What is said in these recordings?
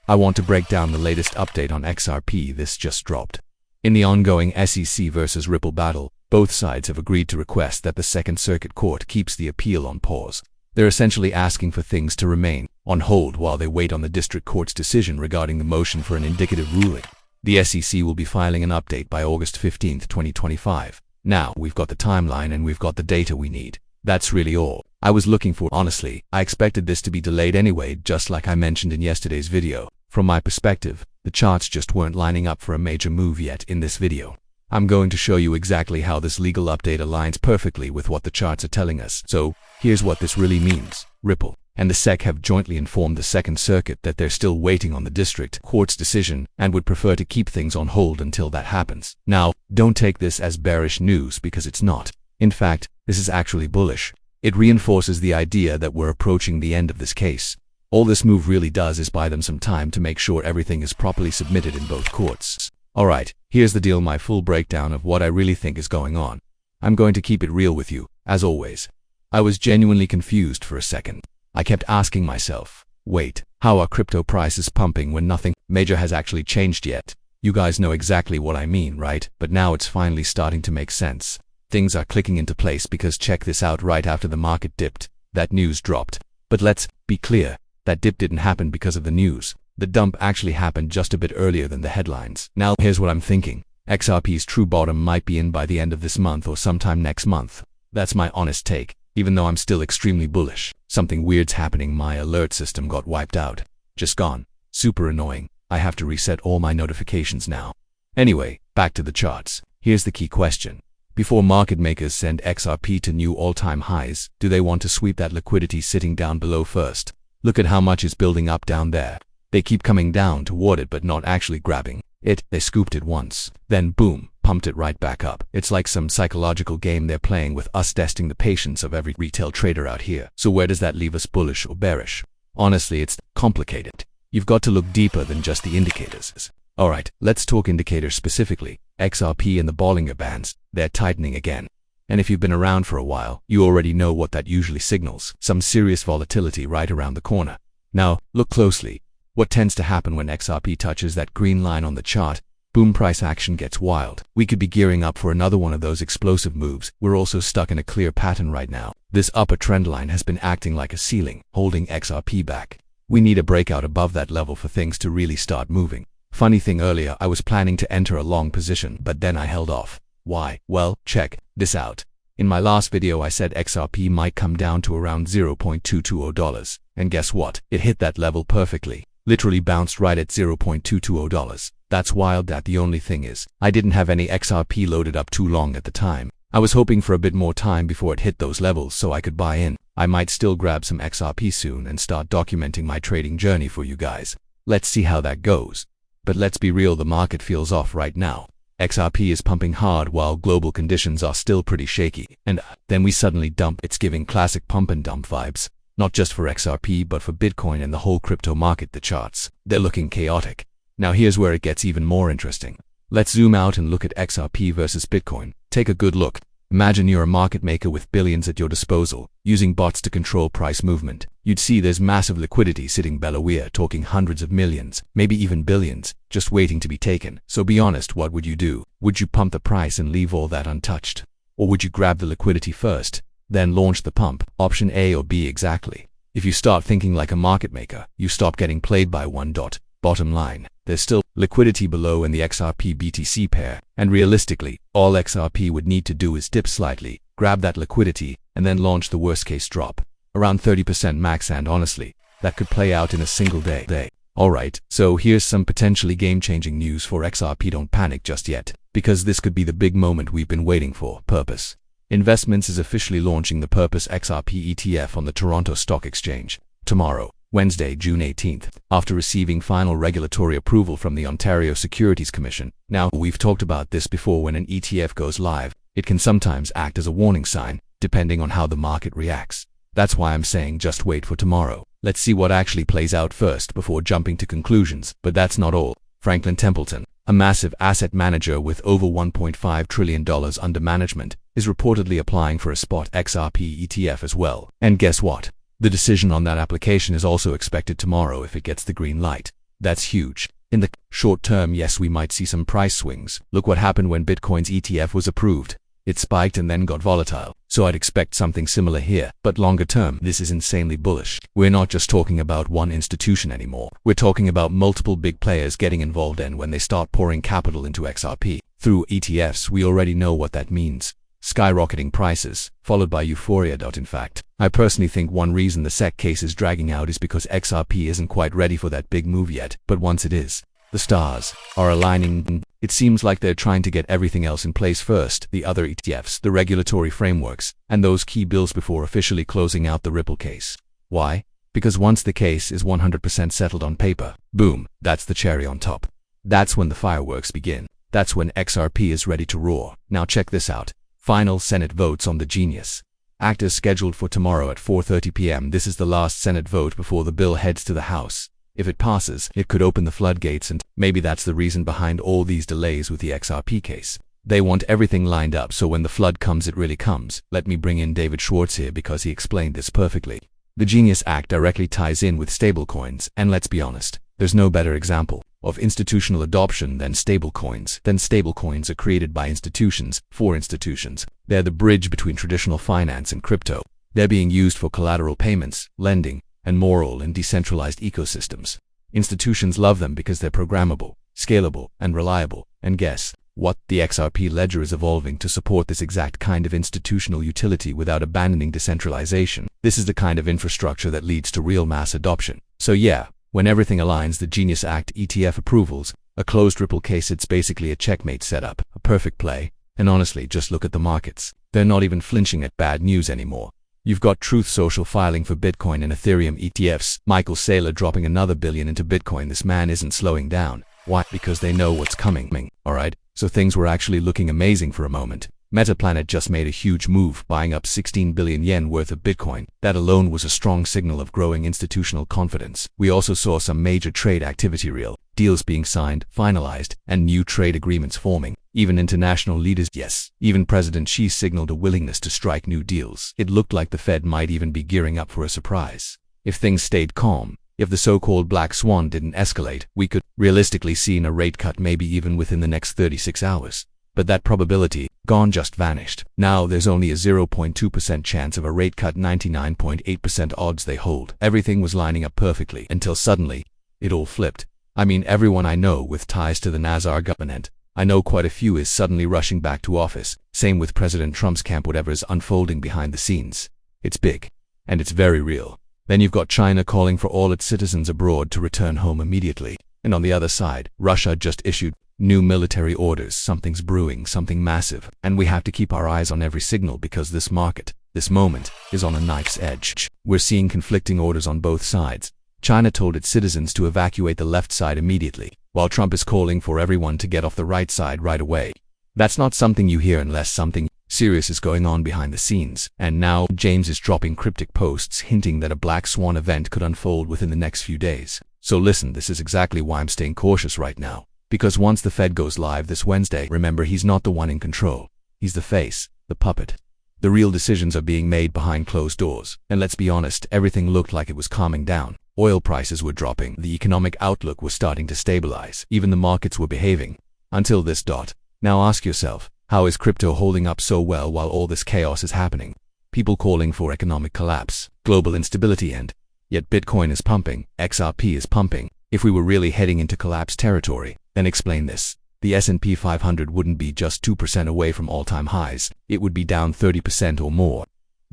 I want to break down the latest update on XRP. This just dropped. In the ongoing SEC versus Ripple battle, both sides have agreed to request that the Second Circuit Court keeps the appeal on pause. They're essentially asking for things to remain on hold while they wait on the district court's decision regarding the motion for an indicative ruling. The SEC will be filing an update by August 15, 2025. Now, we've got the timeline and we've got the data we need. That's really all I was looking for. Honestly, I expected this to be delayed anyway, just like I mentioned in yesterday's video. From my perspective, the charts just weren't lining up for a major move yet. In this video, I'm going to show you exactly how this legal update aligns perfectly with what the charts are telling us. So, here's what this really means. Ripple and the SEC have jointly informed the Second Circuit that they're still waiting on the district court's decision and would prefer to keep things on hold until that happens. Now, don't take this as bearish news because it's not. In fact, this is actually bullish. It reinforces the idea that we're approaching the end of this case. All this move really does is buy them some time to make sure everything is properly submitted in both courts. Alright, here's the deal, my full breakdown of what I really think is going on. I'm going to keep it real with you, as always. I was genuinely confused for a second. I kept asking myself, wait, how are crypto prices pumping when nothing major has actually changed yet? You guys know exactly what I mean, right? But now it's finally starting to make sense. Things are clicking into place because check this out. Right after the market dipped, that news dropped. But let's be clear, that dip didn't happen because of the news. The dump actually happened just a bit earlier than the headlines. Now, here's what I'm thinking. XRP's true bottom might be in by the end of this month or sometime next month. That's my honest take. Even though I'm still extremely bullish, something weird's happening. My alert system got wiped out. Just gone. Super annoying. I have to reset all my notifications now. Anyway, back to the charts. Here's the key question. Before market makers send XRP to new all-time highs, do they want to sweep that liquidity sitting down below first? Look at how much is building up down there. They keep coming down toward it but not actually grabbing it. They scooped it once, then boom, pumped it right back up. It's like some psychological game they're playing with us, testing the patience of every retail trader out here. So where does that leave us, bullish or bearish? Honestly, it's complicated. You've got to look deeper than just the indicators. Alright, let's talk indicators specifically. XRP and the Bollinger Bands, they're tightening again. And if you've been around for a while, you already know what that usually signals. Some serious volatility right around the corner. Now, look closely. What tends to happen when XRP touches that green line on the chart? Boom, price action gets wild. We could be gearing up for another one of those explosive moves. We're also stuck in a clear pattern right now. This upper trend line has been acting like a ceiling, holding XRP back. We need a breakout above that level for things to really start moving. Funny thing, earlier I was planning to enter a long position, but then I held off. Why? Well, check this out. In my last video I said XRP might come down to around $0.220. And guess what? It hit that level perfectly. Literally bounced right at $0.220. That's wild. That the only thing is, I didn't have any XRP loaded up too long at the time. I was hoping for a bit more time before it hit those levels so I could buy in. I might still grab some XRP soon and start documenting my trading journey for you guys. Let's see how that goes. But let's be real, the market feels off right now. XRP is pumping hard while global conditions are still pretty shaky. And then we suddenly dump. It's giving classic pump and dump vibes. Not just for XRP but for Bitcoin and the whole crypto market. The charts, they're looking chaotic. Now here's where it gets even more interesting. Let's zoom out and look at XRP versus Bitcoin. Take a good look. Imagine you're a market maker with billions at your disposal, using bots to control price movement. You'd see there's massive liquidity sitting below. We're talking hundreds of millions, maybe even billions, just waiting to be taken. So be honest, what would you do? Would you pump the price and leave all that untouched? Or would you grab the liquidity first, then launch the pump? Option A or B exactly. If you start thinking like a market maker, you stop getting played by one dot. Bottom line, there's still liquidity below in the XRP BTC pair, and realistically, all XRP would need to do is dip slightly, grab that liquidity, and then launch the worst case drop. Around 30% max, and honestly, that could play out in a single day. Alright, so here's some potentially game-changing news for XRP. Don't panic just yet, because this could be the big moment we've been waiting for. Purpose Investments is officially launching the Purpose XRP ETF on the Toronto Stock Exchange tomorrow, Wednesday, June 18th, after receiving final regulatory approval from the Ontario Securities Commission. Now, we've talked about this before. When an ETF goes live, it can sometimes act as a warning sign, depending on how the market reacts. That's why I'm saying just wait for tomorrow. Let's see what actually plays out first before jumping to conclusions. But that's not all. Franklin Templeton, a massive asset manager with over $1.5 trillion under management, is reportedly applying for a spot XRP ETF as well. And guess what? The decision on that application is also expected tomorrow if it gets the green light. That's huge. In the short term, yes, we might see some price swings. Look what happened when Bitcoin's ETF was approved. It spiked and then got volatile. So I'd expect something similar here. But longer term, this is insanely bullish. We're not just talking about one institution anymore. We're talking about multiple big players getting involved, and when they start pouring capital into XRP through ETFs, we already know what that means. Skyrocketing prices, followed by euphoria. In fact, I personally think one reason the SEC case is dragging out is because XRP isn't quite ready for that big move yet. But once it is, the stars are aligning. It seems like they're trying to get everything else in place first, the other ETFs, the regulatory frameworks, and those key bills before officially closing out the Ripple case. Why? Because once the case is 100% settled on paper, boom, that's the cherry on top. That's when the fireworks begin. That's when XRP is ready to roar. Now check this out. Final Senate votes on the Genius Act is scheduled for tomorrow at 4:30 p.m. This is the last Senate vote before the bill heads to the House. If it passes, it could open the floodgates, and maybe that's the reason behind all these delays with the XRP case. They want everything lined up so when the flood comes, it really comes. Let me bring in David Schwartz here because he explained this perfectly. The Genius Act directly ties in with stablecoins, and let's be honest, there's no better example of institutional adoption than stablecoins. Stablecoins are created by institutions, for institutions. They're the bridge between traditional finance and crypto. They're being used for collateral payments, lending, and moral and decentralized ecosystems. Institutions love them because they're programmable, scalable, and reliable. And guess what? The XRP ledger is evolving to support this exact kind of institutional utility without abandoning decentralization. This is the kind of infrastructure that leads to real mass adoption. So yeah, when everything aligns, the Genius Act, ETF approvals, a closed Ripple case, it's basically a checkmate setup, a perfect play. And honestly, just look at the markets. They're not even flinching at bad news anymore. You've got Truth Social filing for Bitcoin and Ethereum ETFs, Michael Saylor dropping another $1 billion into Bitcoin. This man isn't slowing down. Why? Because they know what's coming. Alright, so things were actually looking amazing for a moment. Metaplanet just made a huge move, buying up 16 billion yen worth of Bitcoin. That alone was a strong signal of growing institutional confidence. We also saw some major trade activity, real deals being signed, finalized, and new trade agreements forming. Even international leaders, yes, even President Xi signaled a willingness to strike new deals. It looked like the Fed might even be gearing up for a surprise. If things stayed calm, if the so-called black swan didn't escalate, we could realistically see a rate cut maybe even within the next 36 hours. But that probability, gone, just vanished. Now there's only a 0.2% chance of a rate cut, 99.8% odds they hold. Everything was lining up perfectly until suddenly, it all flipped. I mean, everyone I know with ties to the Nazar government, I know quite a few, is suddenly rushing back to office. Same with President Trump's camp. Whatever is unfolding behind the scenes, it's big, and it's very real. Then you've got China calling for all its citizens abroad to return home immediately. And on the other side, Russia just issued new military orders. Something's brewing, something massive. And we have to keep our eyes on every signal because this market, this moment, is on a knife's edge. We're seeing conflicting orders on both sides. China told its citizens to evacuate the left side immediately, while Trump is calling for everyone to get off the right side right away. That's not something you hear unless something serious is going on behind the scenes. And now James is dropping cryptic posts hinting that a black swan event could unfold within the next few days. So listen, this is exactly why I'm staying cautious right now. Because once the Fed goes live this Wednesday, remember, he's not the one in control. He's the face, the puppet. The real decisions are being made behind closed doors. And let's be honest, everything looked like it was calming down. Oil prices were dropping. The economic outlook was starting to stabilize. Even the markets were behaving. Until this dot. Now ask yourself, how is crypto holding up so well while all this chaos is happening? People calling for economic collapse, global instability, and yet Bitcoin is pumping, XRP is pumping. If we were really heading into collapse territory, then explain this. The S&P 500 wouldn't be just 2% away from all-time highs. It would be down 30% or more.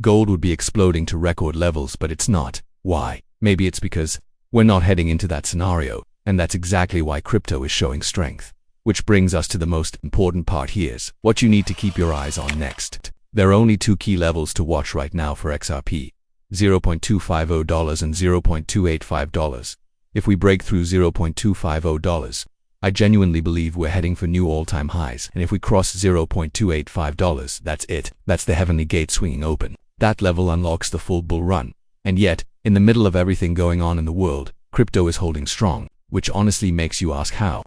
Gold would be exploding to record levels, but it's not. Why? Maybe it's because we're not heading into that scenario, and that's exactly why crypto is showing strength. Which brings us to the most important part. Here's what you need to keep your eyes on next. There are only two key levels to watch right now for XRP, $0.250 and $0.285. If we break through $0.250, I genuinely believe we're heading for new all-time highs. And if we cross $0.285, that's it. That's the heavenly gate swinging open. That level unlocks the full bull run. And yet, in the middle of everything going on in the world, crypto is holding strong, which honestly makes you ask how.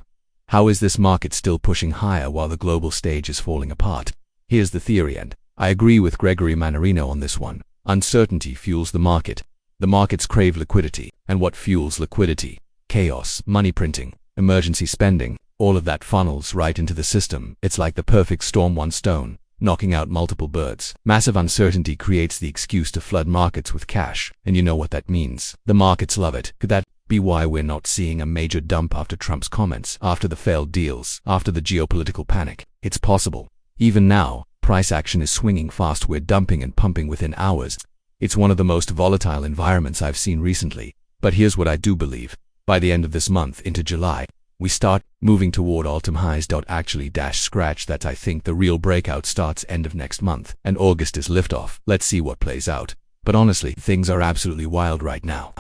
How is this market still pushing higher while the global stage is falling apart? Here's the theory, and I agree with Gregory Mannarino on this one. Uncertainty fuels the market. The markets crave liquidity. And what fuels liquidity? chaos, money printing, emergency spending, all of that funnels right into the system. It's like the perfect storm, one stone, knocking out multiple birds. Massive uncertainty creates the excuse to flood markets with cash, and you know what that means. The markets love it. Could that be why we're not seeing a major dump after Trump's comments, after the failed deals, after the geopolitical panic? It's possible. Even now, price action is swinging fast. We're dumping and pumping within hours. It's one of the most volatile environments I've seen recently. But here's what I do believe. By the end of this month into July, we start moving toward all-time highs. Actually scratch that. I think the real breakout starts end of next month, and August is liftoff. Let's see what plays out. But honestly, things are absolutely wild right now.